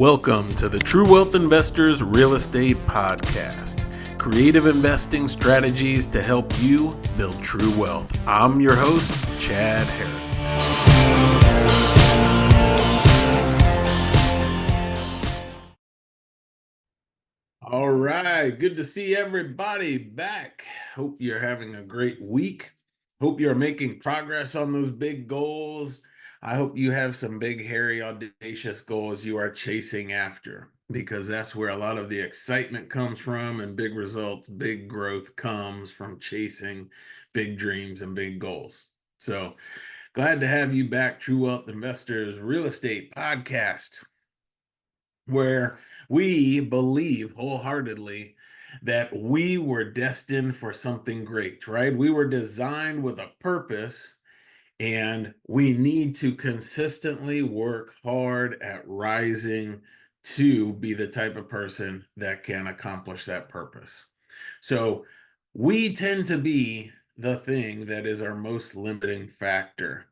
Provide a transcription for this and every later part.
Welcome to the True Wealth Investors Real Estate Podcast. Creative investing strategies to help you build true wealth. I'm your host, Chad Harris. All right, good to see everybody back. Hope you're having a great week. Hope you're making progress on those big goals. I hope you have some big, hairy, audacious goals you are chasing after, because that's where a lot of the excitement comes from, and big results, big growth comes from chasing big dreams and big goals. So glad to have you back, True Wealth Investors Real Estate Podcast, where we believe wholeheartedly that we were destined for something great, right? We were designed with a purpose, and we need to consistently work hard at rising to be the type of person that can accomplish that purpose. So we tend to be the thing that is our most limiting factor.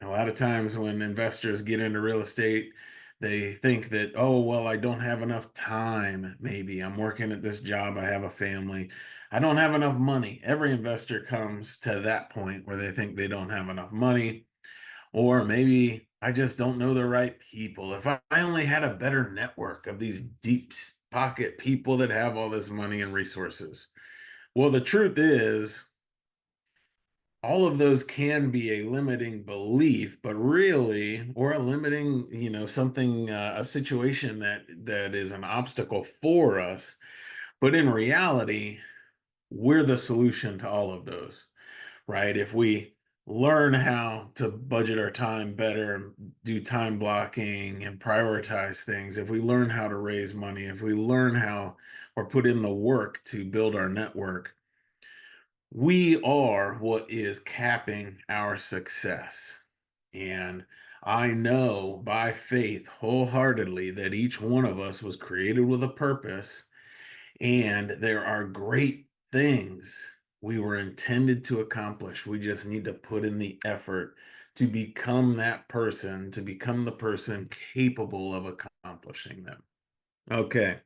A lot of times when investors get into real estate, they think that, oh, well, I don't have enough time. Maybe I'm working at this job, I have a family, I don't have enough money. Every investor comes to that point where they think they don't have enough money, or maybe I just don't know the right people. If I only had a better network of these deep pocket people that have all this money and resources. Well, the truth is, all of those can be a limiting belief, but really, or a limiting, something, a situation that is an obstacle for us. But in reality, we're the solution to all of those, right? If we learn how to budget our time better and do time blocking and prioritize things, if we learn how to raise money, if we learn how or put in the work to build our network, we are what is capping our success. And I know by faith wholeheartedly that each one of us was created with a purpose, and there are great things we were intended to accomplish. We just need to put in the effort to become that person, to become the person capable of accomplishing them. Okay.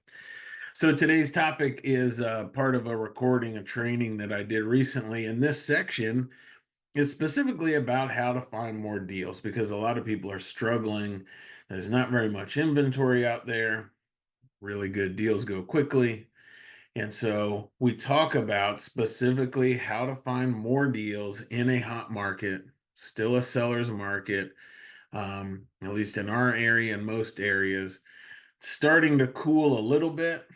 So today's topic is part of a recording, a training that I did recently. And this section is specifically about how to find more deals, because a lot of people are struggling. There's not very much inventory out there. Really good deals go quickly. And so we talk about specifically how to find more deals in a hot market, still a seller's market, at least in our area and most areas, starting to cool a little bit.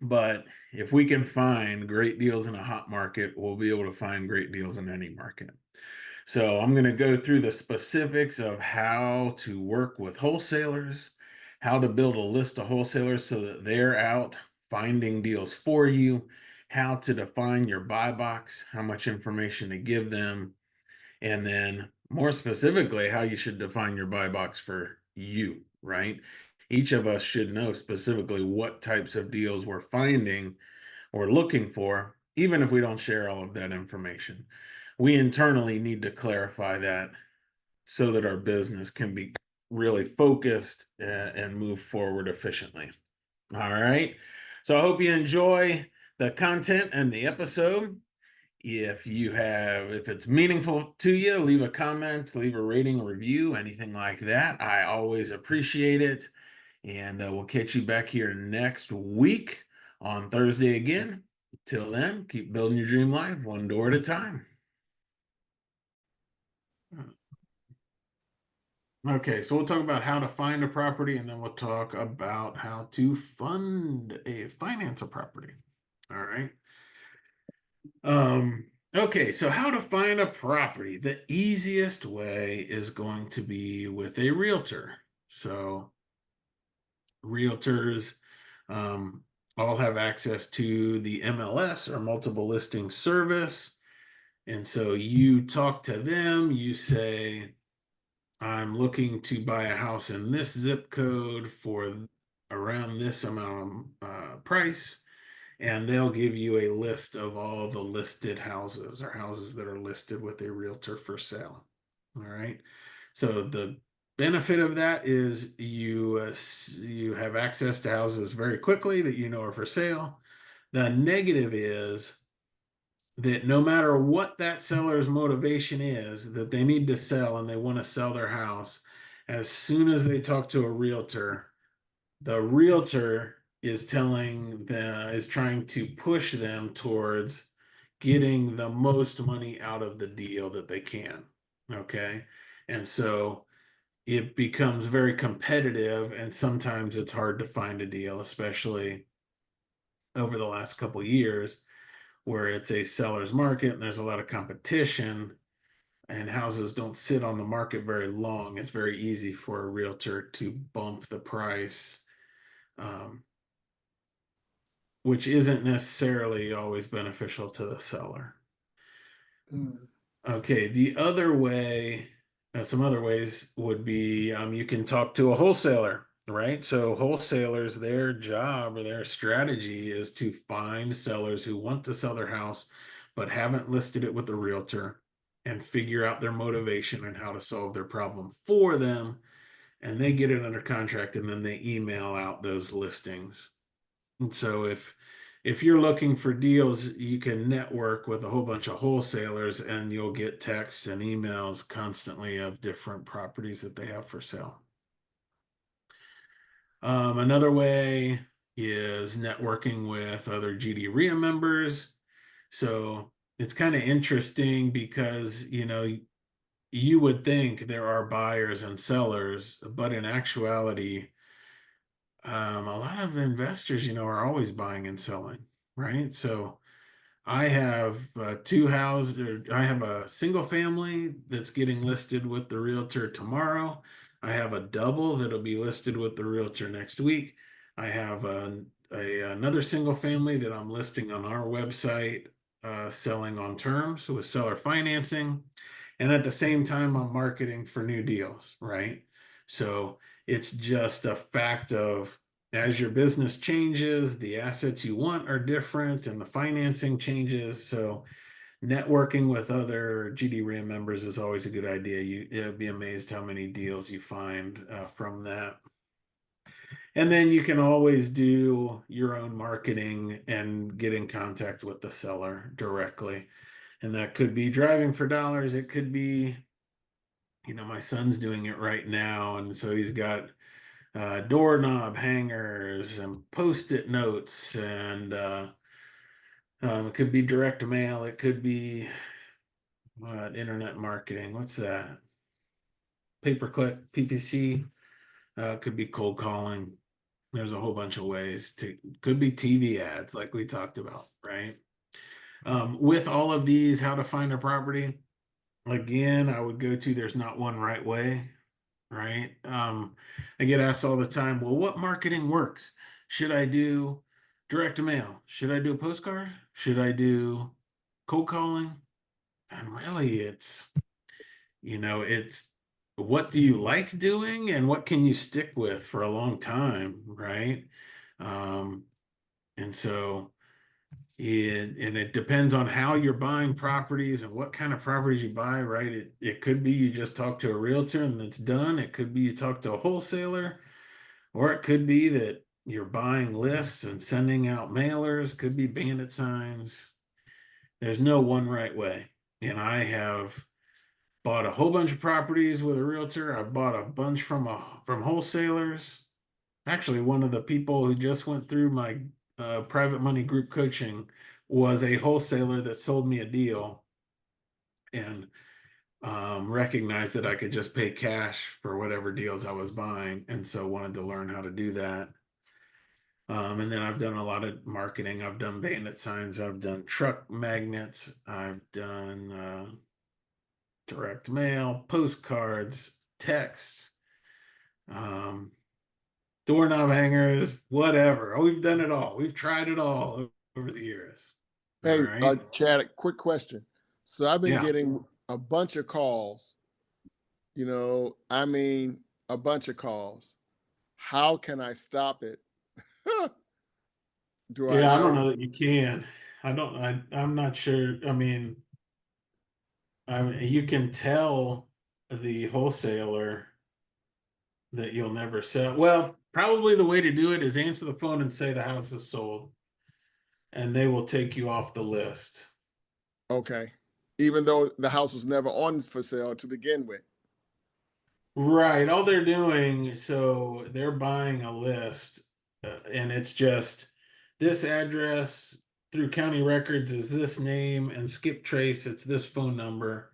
But if we can find great deals in a hot market, we'll be able to find great deals in any market. So I'm going to go through the specifics of how to work with wholesalers, how to build a list of wholesalers so that they're out finding deals for you, how to define your buy box, how much information to give them, and then more specifically, how you should define your buy box for you, right? Each of us should know specifically what types of deals we're finding or looking for, even if we don't share all of that information. We internally need to clarify that so that our business can be really focused and move forward efficiently. All right. So I hope you enjoy the content and the episode. If it's meaningful to you, leave a comment, leave a rating, review, anything like that. I always appreciate it. And we'll catch you back here next week on Thursday again. Till then, keep building your dream life one door at a time. Okay, so we'll talk about how to find a property, and then we'll talk about how to finance a property. All right. Okay, so how to find a property. The easiest way is going to be with a realtor. So realtors um, all have access to the MLS, or multiple listing service. And so you talk to them, you say, I'm looking to buy a house in this zip code for around this amount of price. And they'll give you a list of all the listed houses, or houses that are listed with a realtor for sale. All right. So the benefit of that is you have access to houses very quickly that you know are for sale. The negative is that no matter what that seller's motivation is, that they need to sell and they want to sell their house, as soon as they talk to a realtor, the realtor is trying to push them towards getting the most money out of the deal that they can. Okay. And so it becomes very competitive, and sometimes it's hard to find a deal, especially over the last couple years where it's a seller's market and there's a lot of competition and houses don't sit on the market very long. It's very easy for a realtor to bump the price, um, which isn't necessarily always beneficial to the seller. Mm. Okay, the other way, some other ways would be you can talk to a wholesaler, right? So wholesalers, their job or their strategy is to find sellers who want to sell their house but haven't listed it with the realtor, and figure out their motivation and how to solve their problem for them. And they get it under contract, and then they email out those listings. And so if you're looking for deals, you can network with a whole bunch of wholesalers and you'll get texts and emails constantly of different properties that they have for sale. Another way is networking with other GD RIA members. So it's kind of interesting because, you would think there are buyers and sellers, but in actuality, a lot of investors, are always buying and selling, right? So I have two houses, or I have a single family that's getting listed with the realtor tomorrow. I have a double that'll be listed with the realtor next week. I have another single family that I'm listing on our website, selling on terms with seller financing. And at the same time, I'm marketing for new deals, right? So it's just a fact of, as your business changes, the assets you want are different and the financing changes. So networking with other GD RAM members is always a good idea. You'll be amazed how many deals you find from that. And then you can always do your own marketing and get in contact with the seller directly. And that could be driving for dollars. It could be, my son's doing it right now. And so he's got doorknob hangers and post-it notes, and it could be direct mail. It could be internet marketing. What's that? Pay-per-click, PPC. Could be cold calling. There's a whole bunch of ways to. Could be TV ads, like we talked about, right? With all of these, how to find a property. Again, I would go to. There's not one right way, right? I get asked all the time, well, what marketing works? Should I do direct mail? Should I do a postcard? Should I do cold calling? And really, it's what do you like doing and what can you stick with for a long time, right? Um, and so it depends on how you're buying properties and what kind of properties you buy, right? It could be you just talk to a realtor and it's done. It could be you talk to a wholesaler, or it could be that you're buying lists and sending out mailers, could be bandit signs. There's no one right way. And I have bought a whole bunch of properties with a realtor. I've bought a bunch from wholesalers. Actually, one of the people who just went through my private money group coaching was a wholesaler that sold me a deal, and recognized that I could just pay cash for whatever deals I was buying, and so wanted to learn how to do that. And then I've done a lot of marketing. I've done bandit signs. I've done truck magnets. I've done direct mail, postcards, texts, um, doorknob hangers, whatever. Oh, we've done it all. We've tried it all over the years. All Hey, right. Chad, quick question. So I've been Yeah. getting a bunch of calls, I mean, a bunch of calls. How can I stop it? Do I Yeah. I don't know? know that you can. I'm not sure. I mean, you can tell the wholesaler. that you'll never sell. Well, probably the way to do it is answer the phone and say the house is sold, and they will take you off the list. Okay. Even though the house was never on for sale to begin with. Right. All they're doing, so they're buying a list, and it's just this address through county records is this name, and skip trace, it's this phone number.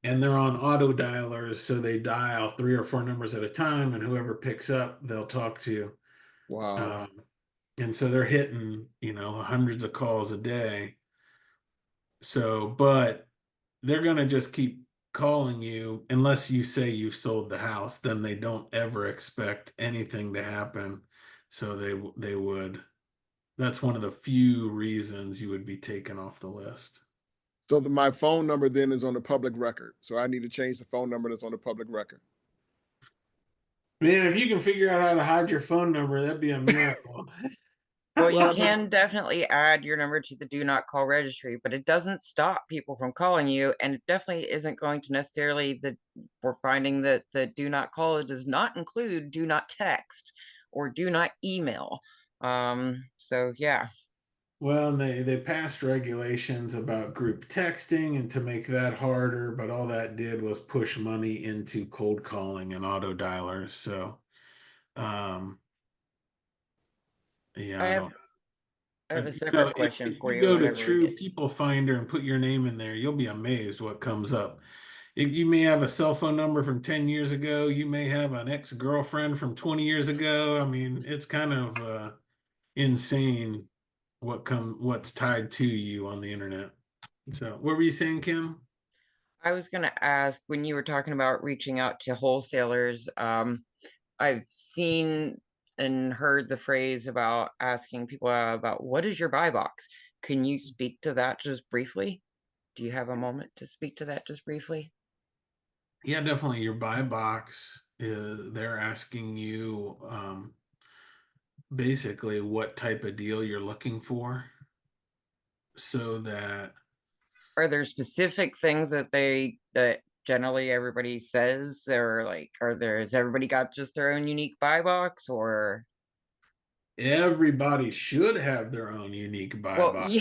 And they're on auto dialers, so they dial three or four numbers at a time, and whoever picks up, they'll talk to. Wow. Um, and so they're hitting, hundreds of calls a day. So, but they're going to just keep calling you unless you say you've sold the house, then they don't ever expect anything to happen. So they would. That's one of the few reasons you would be taken off the list. So my phone number then is on the public record. So I need to change the phone number that's on the public record. Man, if you can figure out how to hide your phone number, that'd be a miracle. Well, you Well, I mean, can definitely add your number to the do not call registry, but it doesn't stop people from calling you, and it definitely isn't going to necessarily that we're finding that the do not call does not include do not text or do not email. So yeah. Well, they passed regulations about group texting and to make that harder, but all that did was push money into cold calling and auto dialers. So, um, yeah, I I have don't. I have a No, separate if, question if for you you go to whenever we True get. People Finder and put your name in there, you'll be amazed what comes up. If you may have a cell phone number from 10 years ago, you may have an ex-girlfriend from 20 years ago. I mean, it's kind of insane what's tied to you on the internet. So, what were you saying, Kim? I was gonna ask when you were talking about reaching out to wholesalers, I've seen and heard the phrase about asking people about what is your buy box? Can you speak to that just briefly? Do you have a moment to speak to that just briefly? Yeah, definitely. Your buy box they're asking you basically what type of deal you're looking for so that Are there specific things that generally everybody says, or like has everybody got just their own unique buy box, or everybody should have their own unique buy well, box,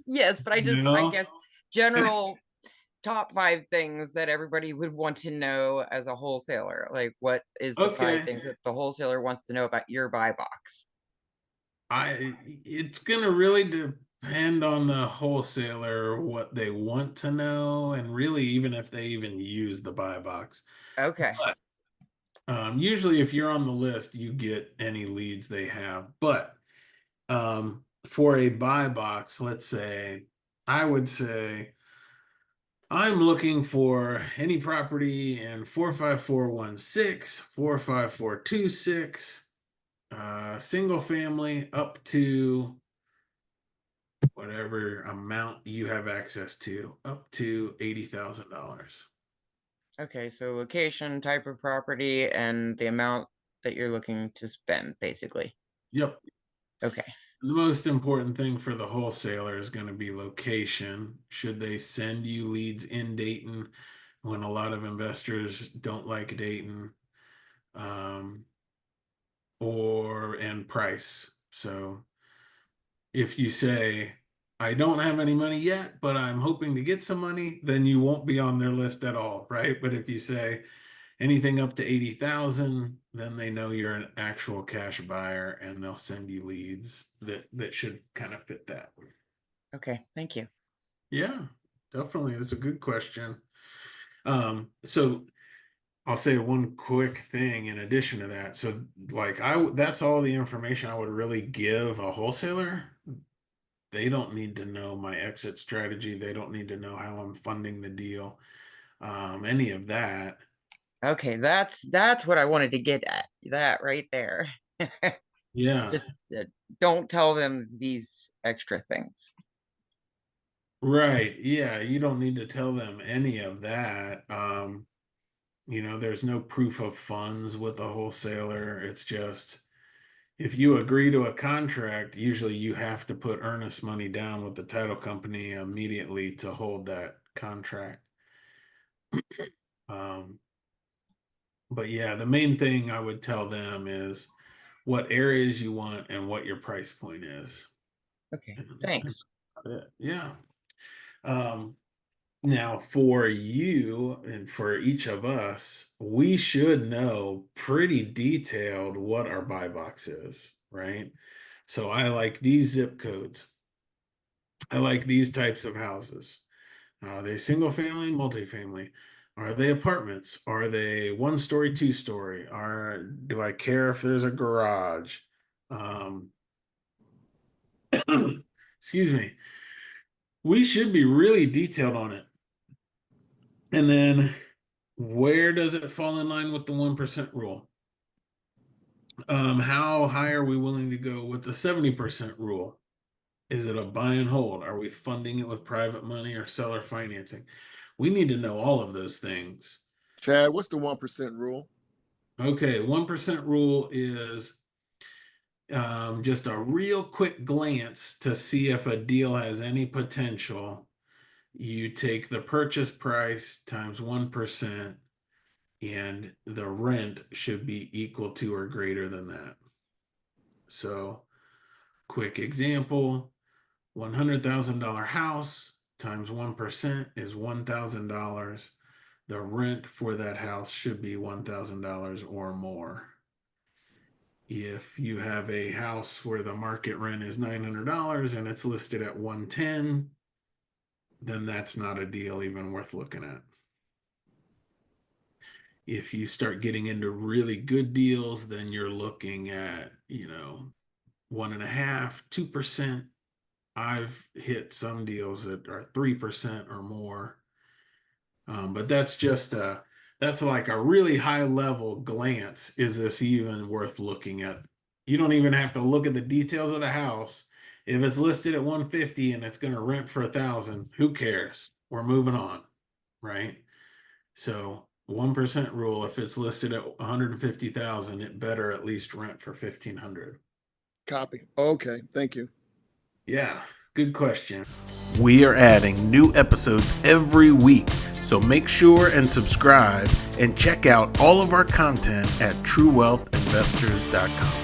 yes, but you I know? guess general top 5 things that everybody would want to know as a wholesaler. Like, what is the 5 Okay. things that the wholesaler wants to know about your buy box? It's gonna really depend on the wholesaler what they want to know and really even if they even use the buy box. Okay. But usually if you're on the list, you get any leads they have. But for a buy box, let's say, I would say I'm looking for any property in 45416, 45426, single family up to whatever amount you have access to, up to $80,000. Okay, so location, type of property, and the amount that you're looking to spend, basically. Yep. Okay. The most important thing for the wholesaler is going to be location. Should they send you leads in Dayton when a lot of investors don't like Dayton? Um, or and price. So if you say, I don't have any money yet, but I'm hoping to get some money, then you won't be on their list at all, right? But if you say anything up to 80,000, then they know you're an actual cash buyer and they'll send you leads that should kind of fit that. Okay, thank you. Yeah, definitely. That's a good question. So I'll say one quick thing in addition to that. So, like, that's all the information I would really give a wholesaler. They don't need to know my exit strategy. They don't need to know how I'm funding the deal. Any of that. Okay, that's what I wanted to get at. That right there. Yeah, Just don't tell them these extra things. right. Yeah, you don't need to tell them any of that. There's no proof of funds with a wholesaler. It's just if you agree to a contract, usually you have to put earnest money down with the title company immediately to hold that contract. Um, But yeah, the main thing I would tell them is what areas you want and what your price point is. Okay, thanks. Yeah. Now for you and for each of us, we should know pretty detailed what our buy box is, right? So I like these zip codes. I like these types of houses. Are they single family, multifamily? Are they apartments? Are they 1 story, 2 story? Do I care if there's a garage? Um, excuse me. We should be really detailed on it. And then where does it fall in line with the 1% rule? How high are we willing to go with the 70% rule? Is it a buy and hold? Are we funding it with private money or seller financing? We need to know all of those things. Chad, what's the 1% rule? Okay, 1% rule is just a real quick glance to see if a deal has any potential. You take the purchase price times 1%, and the rent should be equal to or greater than that. So, quick example, $100,000 house times 1% is $1,000. The rent for that house should be $1,000 or more. If you have a house where the market rent is $900 and it's listed at 110, then that's not a deal even worth looking at. If you start getting into really good deals, then you're looking at, 1.5%, 2%. I've hit some deals that are 3% or more. But that's like a really high level glance. Is this even worth looking at? You don't even have to look at the details of the house. If it's listed at 150 and it's going to rent for 1,000, who cares? We're moving on, right? So 1% rule, if it's listed at 150,000, it better at least rent for 1,500. Copy. Okay, thank you. Yeah, good question. We are adding new episodes every week, so make sure and subscribe and check out all of our content at truewealthinvestors.com.